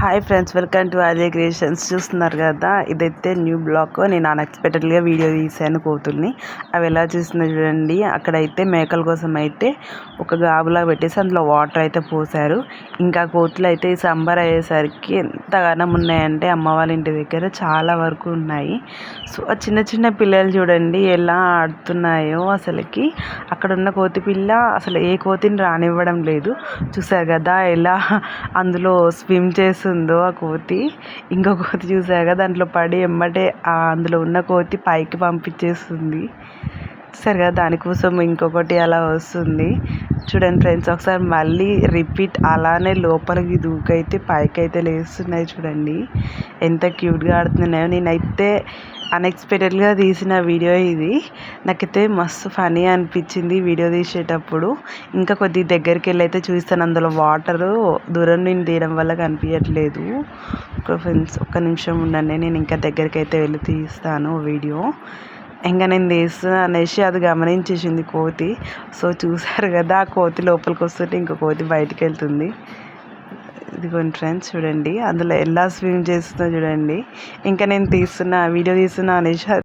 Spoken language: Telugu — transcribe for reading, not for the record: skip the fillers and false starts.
Hi friends, welcome to Ajay creations. చూస్తున్నారు కదా, ఇదైతే న్యూ బ్లాగ్. నేను అన్ఎక్స్పెక్టెడ్గా వీడియో తీసాను కోతుల్ని. అవి ఎలా చూస్తుందో చూడండి. అక్కడైతే మేకల కోసం అయితే ఒక గాబులా పెట్టేసి అందులో వాటర్ అయితే పోసారు. ఇంకా కోతులు అయితే ఈ సమ్మర్ అయ్యేసరికి ఎంతగానం ఉన్నాయంటే అమ్మ వాళ్ళ ఇంటి దగ్గర చాలా వరకు ఉన్నాయి. సో ఆ చిన్న చిన్న పిల్లలు చూడండి ఎలా ఆడుతున్నాయో. అసలుకి అక్కడ ఉన్న కోతి పిల్ల అసలు ఏ కోతిని రానివ్వడం లేదు. చూసారు కదా ఎలా అందులో స్విమ్ చేస్తుందో ఆ కోతి. ఇంకో కోతి చూసారు కదా, దాంట్లో పడి ఎమ్మటే అందులో ఉన్న కోతి పైకి పంపించేస్తుంది. చూసారు కదా, దానికోసం ఇంకొకటి అలా వస్తుంది. చూడండి ఫ్రెండ్స్, ఒకసారి మళ్ళీ రిపీట్ అలానే లోపలికి దూకైతే పైకి అయితే లేస్తున్నాయి. చూడండి ఎంత క్యూట్గా ఆడుతున్నాయో. నేనైతే అన్ఎక్స్పెక్టెడ్గా తీసిన వీడియో ఇది. నాకైతే మస్తు ఫనీ అనిపించింది వీడియో తీసేటప్పుడు. ఇంకా కొద్ది దగ్గరికి వెళ్ళి అయితే చూస్తాను. అందులో వాటరు దూరం నుండి తీయడం వల్ల కనిపించట్లేదు. ఫ్రెండ్స్ ఒక్క నిమిషం ఉండండి, నేను ఇంకా దగ్గరికి అయితే వెళ్ళి తీస్తాను వీడియో. ఇంకా నేను తీస్తున్నా అనేసి అది గమనించేసింది కోతి. సో చూసారు కదా, ఆ కోతి లోపలికి వస్తుంటే ఇంకో కోతి బయటికి వెళ్తుంది. ఇదిగోండి ఫ్రెండ్స్, చూడండి అందులో ఎలా స్విమ్ చేస్తుందో చూడండి. ఇంకా నేను వీడియో తీస్తున్నా అనేసి